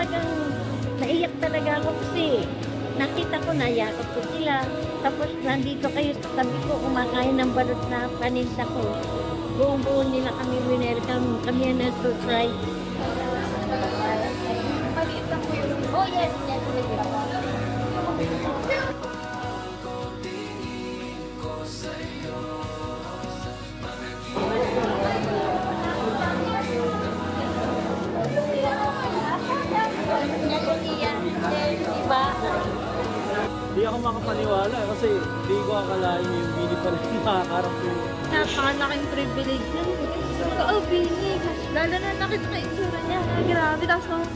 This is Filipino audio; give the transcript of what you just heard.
talagang naiyak talaga ako kasi nakita ko na yakap ko sila. Tapos nandito kayo sa tabi ko, kumakain ng balot na paninda ko. Buong-buo nila kami winelcome. Kami yan na surprise. Maliit lang po yun. Oh, yes. Yes, Diba? Hindi ako makapaniwala kasi hindi ko akalain yung Bini pala yung makakarap ko. napakalaking privilege yun. Oh, Bini. Lalo na nakita ko yung itsura niya. Grabe, tapos naman